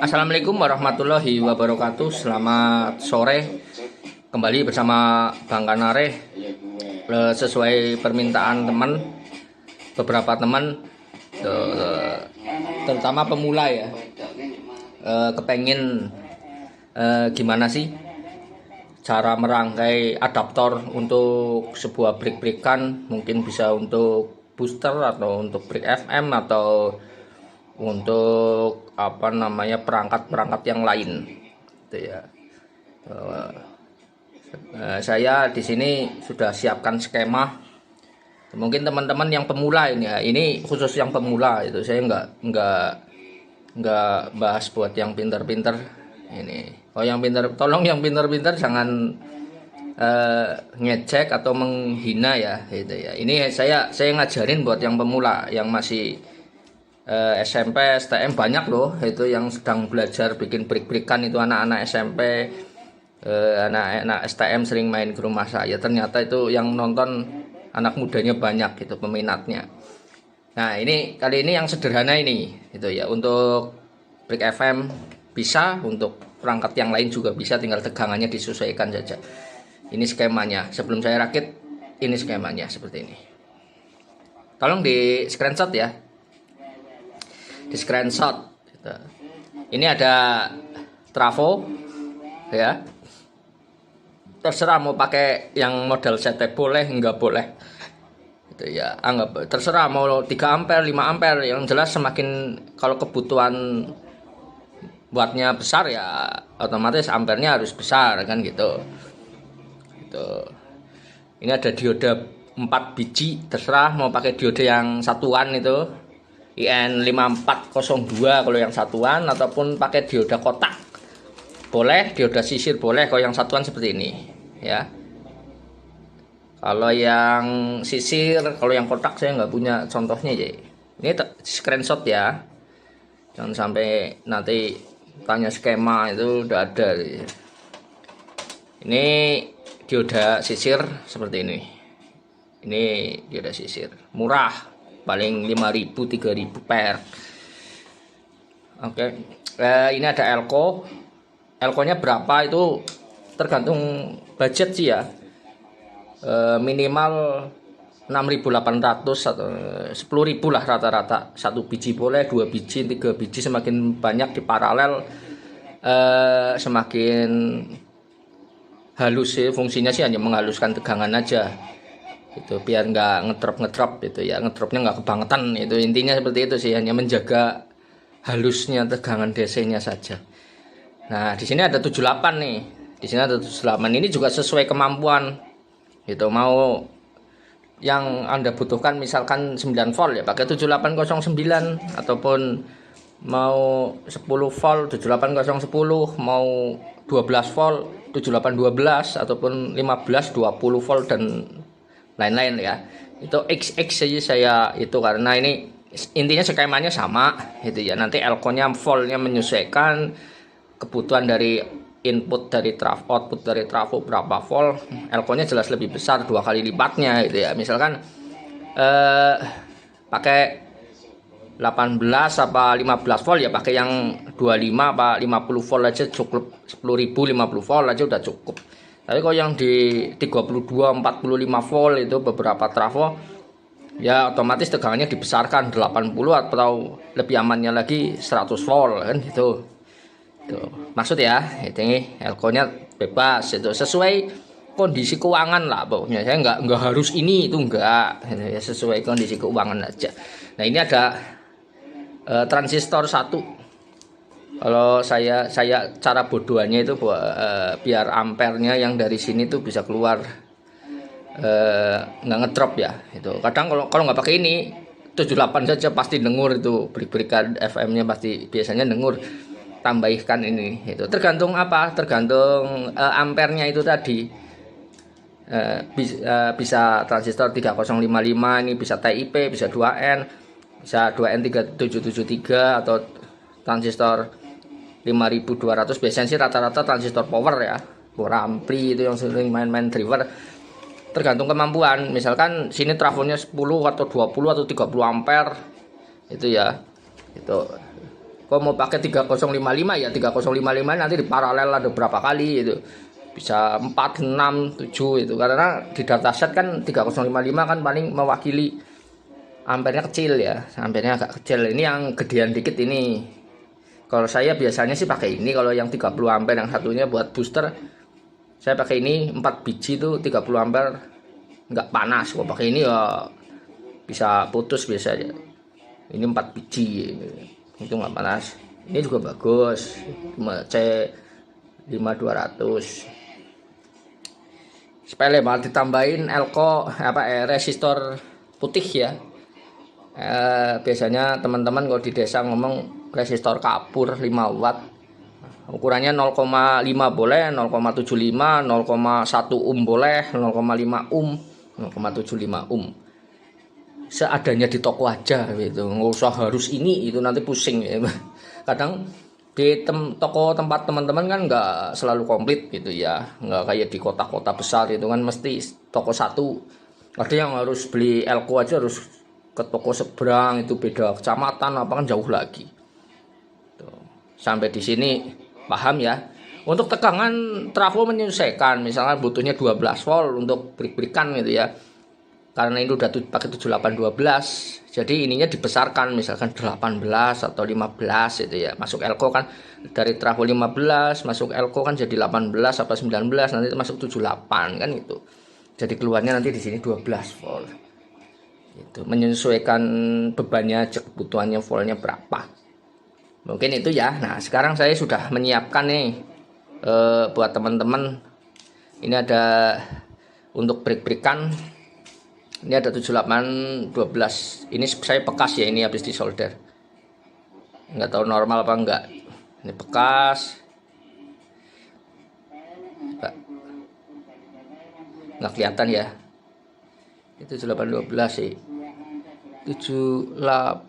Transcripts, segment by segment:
Assalamualaikum warahmatullahi wabarakatuh. Selamat sore. Kembali bersama Bang Kanareh. Sesuai permintaan teman, beberapa teman, terutama pemula ya, kepengen gimana sih cara merangkai adaptor untuk sebuah brick-brickan, mungkin bisa untuk booster atau untuk brick FM atau untuk perangkat-perangkat yang lain gitu ya. Saya di sini sudah siapkan skema. Mungkin teman-teman yang pemula ini khusus yang pemula itu, saya nggak bahas buat yang pinter-pinter ini. Oh, yang pinter, tolong yang pinter-pinter jangan ngecek atau menghina ya gitu ya. Ini saya ngajarin buat yang pemula yang masih SMP, STM, banyak loh itu yang sedang belajar bikin brick-brickan, itu anak-anak SMP, anak-anak STM sering main ke rumah saya. Ternyata itu yang nonton anak mudanya banyak gitu, peminatnya. Nah, ini kali ini yang sederhana ini gitu ya. Untuk brick FM bisa, untuk perangkat yang lain juga bisa, tinggal tegangannya disesuaikan saja. Ini skemanya. Sebelum saya rakit, ini skemanya seperti ini. Tolong di screenshot ya. Di screenshot gitu. Ini ada trafo ya, terserah mau pakai yang model CT boleh, enggak boleh gitu ya, anggap terserah mau 3 ampere 5 ampere, yang jelas semakin kalau kebutuhan buatnya besar ya otomatis ampernya harus besar kan gitu. Ini ada dioda 4 biji, terserah mau pakai diode yang satuan itu IN5402 kalau yang satuan, ataupun pakai dioda kotak boleh, dioda sisir boleh kalau yang satuan seperti ini ya. Kalau yang sisir, kalau yang kotak saya nggak punya contohnya ya. Ini screenshot ya, jangan sampai nanti tanya skema, itu udah ada. Ini dioda sisir seperti ini. Ini dioda sisir murah, paling 5.000 3.000 per. Oke. Ini ada elko-nya berapa itu tergantung budget sih ya. Minimal 6.800 atau 10.000 lah rata-rata. 1 biji boleh, 2 biji, 3 biji, semakin banyak di paralel semakin halus sih. Fungsinya sih hanya menghaluskan tegangan aja itu, biar nggak ngedrop itu ya, ngedropnya nggak kebangetan, itu intinya seperti itu sih, hanya menjaga halusnya tegangan DC-nya saja. Nah, di sini ada 78 nih, di sini ada 78, ini juga sesuai kemampuan gitu. Mau yang Anda butuhkan misalkan 9 volt ya pakai 7809, ataupun mau 10 volt 78010, mau 12 volt 7812, ataupun 15 20 volt dan lain-lain ya. Itu XX saja saya itu, karena ini intinya skemanya sama gitu ya. Nanti elko-nya voltnya menyesuaikan kebutuhan dari input dari trafo, output dari trafo berapa volt, elko-nya jelas lebih besar, 2 kali lipatnya gitu ya. Misalkan pakai 18 apa 15 volt ya pakai yang 25 apa 50 volt aja cukup. 10.000 50 volt aja udah cukup. Tapi kalau yang di 32 45 volt itu beberapa trafo ya otomatis tegangannya dibesarkan 80, atau lebih amannya lagi 100 volt kan gitu. Tuh, maksud ya, ini elko-nya bebas itu, sesuai kondisi keuangan lah pokoknya. Saya nggak harus ini itu enggak ya, sesuai kondisi keuangan aja. Nah, ini ada transistor 1. Kalau saya cara bodohannya itu biar ampernya yang dari sini tuh bisa keluar, nggak ngedrop ya itu. Kadang kalau nggak pakai ini 78 saja pasti dengur itu, brick-brickan FM-nya pasti biasanya dengur. Tambahkan ini itu, tergantung tergantung ampernya itu tadi. Bisa transistor 3055, ini bisa TIP, bisa 2N, bisa 2N3773, atau transistor 5200. Biasanya sih rata-rata transistor power ya, power ampli itu yang sering main-main driver. tergantung kemampuan. Misalkan sini trafonya 10 atau 20 atau 30 ampere itu ya. Itu kalau mau pakai 3055 ya 3055 nanti di paralel ada berapa kali itu. Bisa 4, 6, 7 itu. Karena di dataset kan 3055 kan paling mewakili ampernya kecil ya. Ampernya agak kecil. Ini yang gedean dikit ini. Kalau saya biasanya sih pakai ini. Kalau yang 30 ampere yang satunya buat booster, saya pakai ini 4 biji itu 30 ampere nggak panas. Kalau pakai ini ya bisa putus biasanya. Ini 4 biji itu nggak panas. Ini juga bagus, C5200 sepele malah ditambahin elko resistor putih ya. Biasanya teman-teman kalau di desa ngomong resistor kapur 5 watt, ukurannya 0,5 boleh, 0,75, 0,1 boleh, 0,5 0,75 seadanya di toko aja gitu, nggak usah harus ini itu nanti pusing ya. Kadang di toko tempat teman-teman kan nggak selalu komplit gitu ya, nggak kayak di kota-kota besar itu kan mesti toko satu, ada yang harus beli elko aja harus ke toko seberang, itu beda kecamatan apa kan jauh lagi. Tuh. Sampai di sini paham ya. Untuk tegangan trafo menyesuaikan, misalnya butuhnya 12 volt untuk brik-brikan gitu ya. Karena ini udah pakai 7812, jadi ininya dibesarkan misalkan 18 atau 15 itu ya. Masuk elko kan dari trafo 15 masuk elko kan jadi 18 apa 19, nanti masuk 78 kan itu. Jadi keluarnya nanti di sini 12 volt. Itu menyesuaikan bebannya, kebutuhannya voltnya berapa. Mungkin itu ya. Nah, sekarang saya sudah menyiapkan nih buat teman-teman. Ini ada untuk brik-brikan. Ini ada 7812. Ini saya bekas ya, ini habis disolder. Nggak tahu normal apa enggak. Ini bekas. Nggak kelihatan ya. Itu 7812 sih. 7812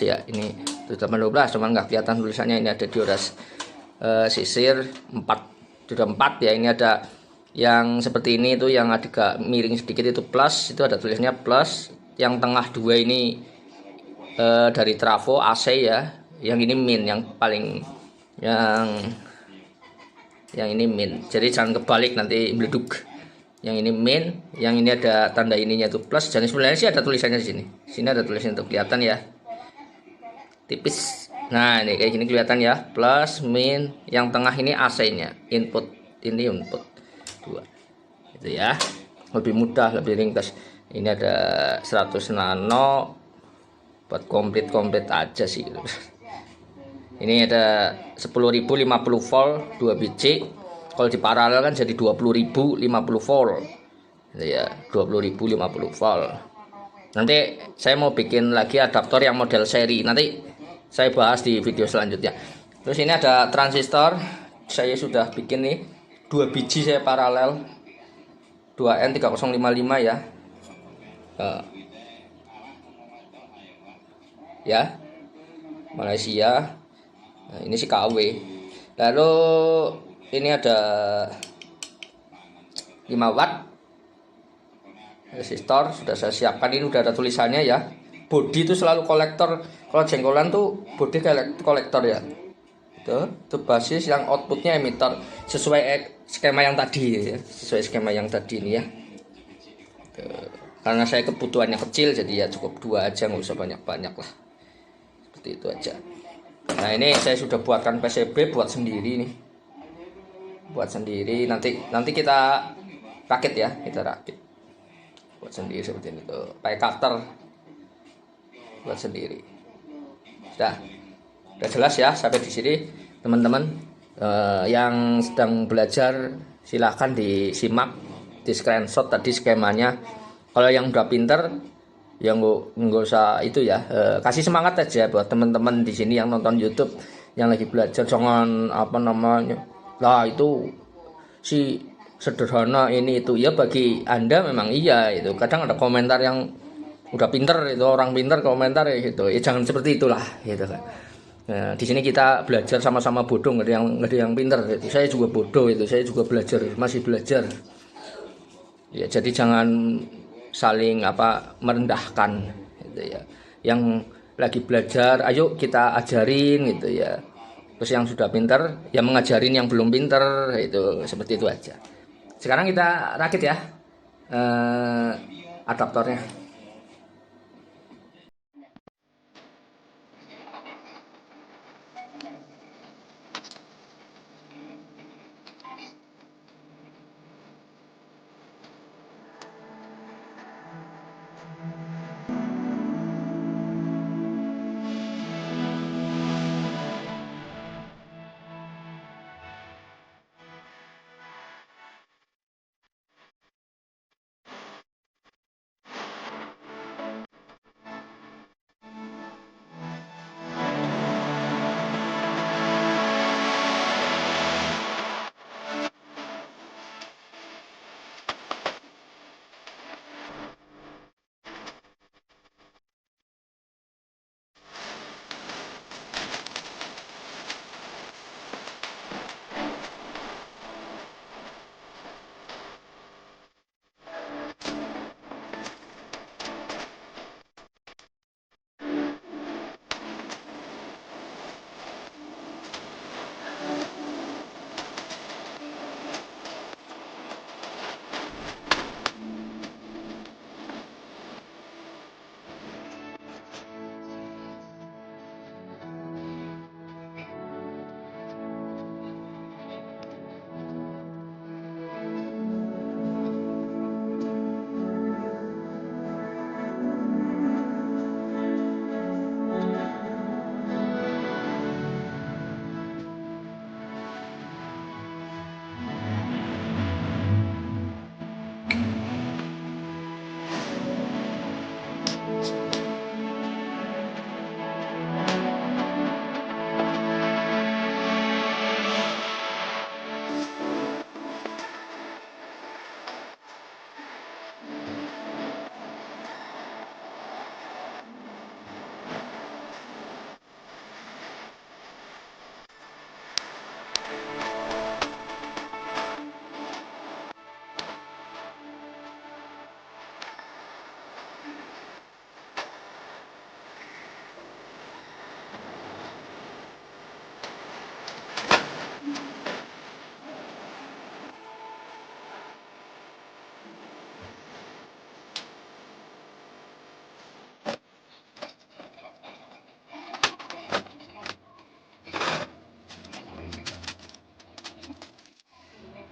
ya. Ini 7812 cuman nggak kelihatan tulisannya. Ini ada diodas sisir 4. Sudah 4 ya. Ini ada yang seperti ini itu yang agak miring sedikit itu plus, itu ada tulisannya plus. Yang tengah 2 ini dari trafo AC ya, yang ini min, yang paling yang ini min, jadi jangan kebalik nanti meleduk. Yang ini min, yang ini ada tanda ininya itu plus. Jadi sebenarnya sih ada tulisannya di sini. Sini ada tulisannya untuk kelihatan ya, tipis. Nah ini kayak gini kelihatan ya, plus min. Yang tengah ini AC-nya, input, ini input 2 itu ya, lebih mudah, lebih ringkas. Ini ada 100 nano buat komplit aja sih gitu. Ini ada 10.050 volt 2 biji. Kalau di paralel kan jadi 20.050 volt gitu ya, 20.050 volt. Nanti saya mau bikin lagi adaptor yang model seri, nanti saya bahas di video selanjutnya. Terus ini ada transistor, saya sudah bikin nih 2 biji, saya paralel 2N3055 ya. Ya, Malaysia. Nah, ini sih KW. Lalu ini ada 5 watt resistor, sudah saya siapkan. Ini udah ada tulisannya ya. Bodi itu selalu kolektor. Kalau jenggolan tuh bodi kolektor ya. Itu basis, yang outputnya emitter, sesuai skema yang tadi ya, sesuai skema yang tadi ini ya. Karena saya kebutuhannya kecil jadi ya cukup 2 aja, nggak usah banyak-banyak lah, seperti itu aja. Nah ini saya sudah buatkan PCB buat sendiri nih, nanti kita rakit ya, kita rakit buat sendiri seperti ini tuh, pakai cutter buat sendiri. Udah jelas ya sampai di sini teman-teman. Yang sedang belajar silahkan disimak, di screenshot tadi skemanya. Kalau yang udah pinter yang nggak usah itu ya, kasih semangat aja buat teman-teman di sini yang nonton YouTube yang lagi belajar. Jangan apa namanya lah itu si sederhana ini itu ya, bagi Anda memang iya itu. Kadang ada komentar yang udah pinter itu, orang pinter komentar ya gitu ya, jangan seperti itulah gitu kan. Nah, di sini kita belajar sama-sama bodoh, nggak ada yang pinter. Saya juga bodoh itu, saya juga belajar, masih belajar. Ya, jadi jangan saling merendahkan gitu ya. Yang lagi belajar, ayo kita ajarin gitu ya. Terus yang sudah pinter, ya mengajarin yang belum pinter, itu seperti itu aja. Sekarang kita rakit ya eh, adaptornya.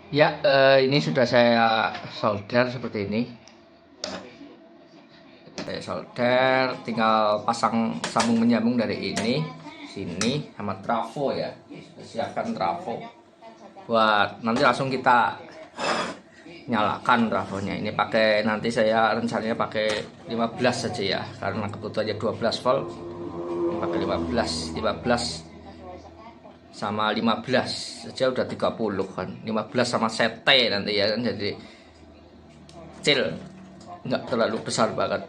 Ya, ini sudah saya solder seperti ini. Saya solder, tinggal pasang sambung menyambung dari ini, sini, sama trafo ya. Siapkan trafo. Buat nanti langsung kita nyalakan trafonya. Ini pakai, nanti saya rencananya pakai 15 saja ya, karena kebutuhannya 12 volt. Pakai 15 sama 15 saja udah 30 kan, 15 sama sete nanti ya kan, jadi kecil, nggak terlalu besar banget.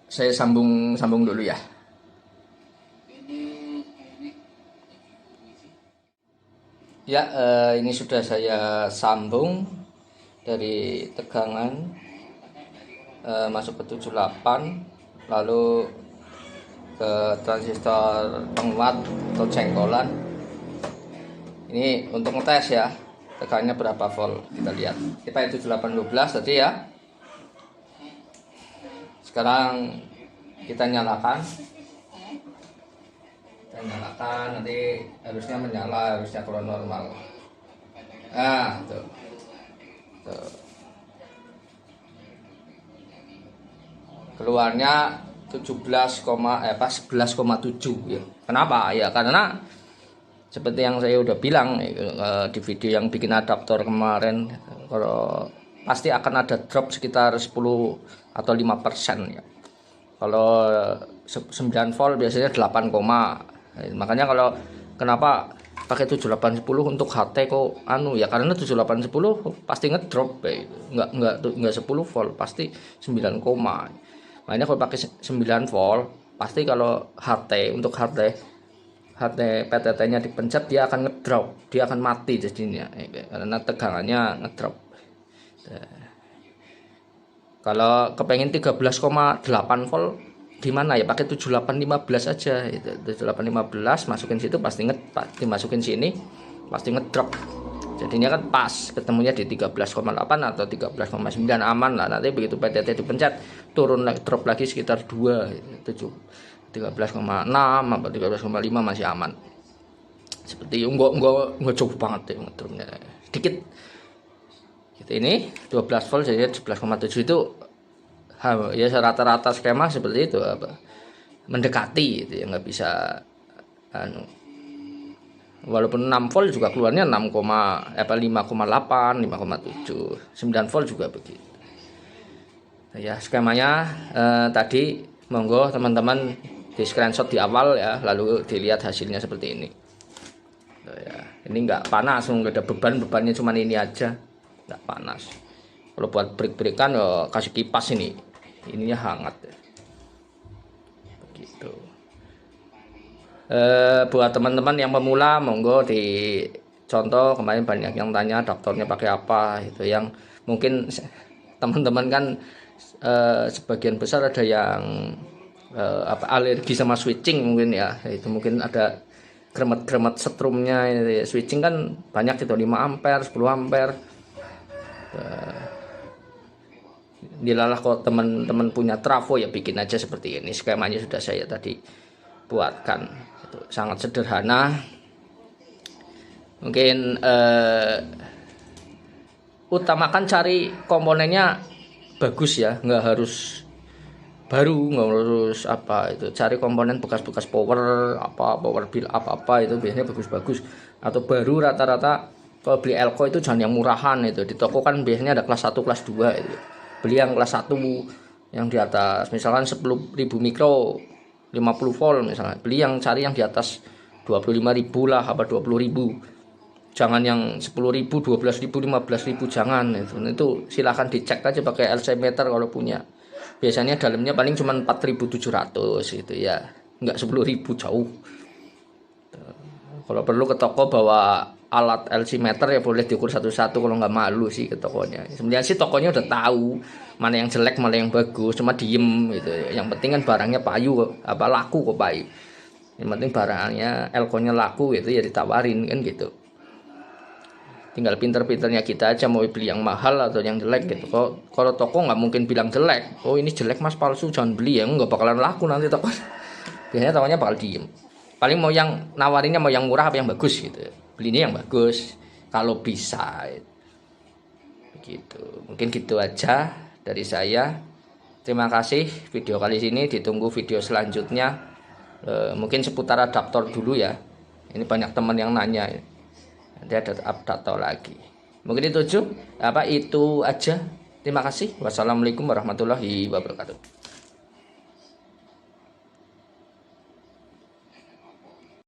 Saya sambung dulu ya. Ya, ini sudah saya sambung dari tegangan masuk ke 78, lalu ke transistor penguat atau cengkolan. Ini untuk ngetes ya, tegangannya berapa volt, kita lihat. Kita itu 7812 tadi ya. Sekarang kita nyalakan. Nanti harusnya menyala, harusnya kalau normal. Nah, tuh. Keluarnya 11,7 ya. Kenapa? Ya karena seperti yang saya udah bilang di video yang bikin adaptor kemarin, kalau pasti akan ada drop sekitar 10 atau 5% ya. Kalau 9 volt biasanya 8, makanya kalau kenapa pakai 7810 untuk HT kok ya, karena 7810 pasti ngedrop nggak 10 volt, pasti 9, makanya kalau pakai 9 volt pasti kalau untuk HT PTT-nya dipencet dia akan ngedrop, dia akan mati jadinya karena tegangannya ngedrop. Kalau kepengen 13,8 volt gimana ya, pakai 7815 aja itu. 7815 masukin situ pasti dimasukin sini pasti ngedrop. Jadinya kan pas ketemunya di 13,8 atau 13,9 aman lah. Nanti begitu PTT dipencet turun drop lagi sekitar 2 itu 13,6 atau 13,5 masih aman. Seperti enggak jauh banget ya ngedropnya. Sedikit. Gitu, ini 12 volt jadi 11,7 itu ya rata-rata skema seperti itu, mendekati itu ya, nggak bisa walaupun 6 volt juga keluarnya 5,8 5,7 9 volt juga begitu ya skemanya. Tadi monggo teman-teman di screenshot di awal ya, lalu dilihat hasilnya seperti ini ya. Ini nggak panas, nggak ada bebannya cuma ini aja, nggak panas. Kalau buat break-breakan ya kasih kipas, ininya hangat ya. Begitu. Buat teman-teman yang pemula monggo di contoh, kemarin banyak yang tanya adaptornya pakai apa itu, yang mungkin teman-teman kan sebagian besar ada yang alergi sama switching mungkin ya, itu mungkin ada gremet setrumnya ya. Switching kan banyak itu 5 ampere 10 ampere. Dilalah kalau teman-teman punya trafo ya bikin aja seperti ini, skemanya sudah saya tadi buatkan. Itu sangat sederhana. Mungkin utamakan cari komponennya bagus ya, nggak harus baru, nggak harus apa itu, cari komponen bekas-bekas power bill apa itu biasanya bagus-bagus, atau baru rata-rata. Kalau beli Elko itu jangan yang murahan itu, di toko kan biasanya ada kelas 1 kelas 2 itu. Beli yang kelas 1 yang di atas, misalkan 10.000 mikro 50 volt misalnya, beli yang cari yang di atas 25.000 lah, apa 20.000. Jangan yang 10.000 12.000 15.000, jangan itu silahkan dicek aja pakai LC meter kalau punya. Biasanya dalamnya paling cuma 4.700 gitu ya, nggak 10.000, jauh. Kalau perlu ke toko bawa alat LC meter ya, boleh diukur satu-satu kalau nggak malu sih ke tokonya. Sebenarnya sih tokonya udah tahu mana yang jelek mana yang bagus, cuma diem gitu. Yang penting kan barangnya payu, laku kok payu. Yang penting barangnya Elko-nya laku gitu ya, ditawarin kan gitu. Tinggal pinter-pinternya kita aja mau beli yang mahal atau yang jelek gitu. Kalau toko nggak mungkin bilang jelek, oh ini jelek mas, palsu, jangan beli ya, nggak bakalan laku nanti toko. Biasanya tokonya bakal diem. Paling mau yang nawarinnya mau yang murah apa yang bagus gitu, belinya yang bagus kalau bisa begitu. Mungkin gitu aja dari saya. Terima kasih video kali ini, ditunggu video selanjutnya. Mungkin seputar adaptor dulu ya, ini banyak teman yang nanya, nanti ada adaptor lagi. Mungkin itu aja. Terima kasih. Wassalamualaikum warahmatullahi wabarakatuh.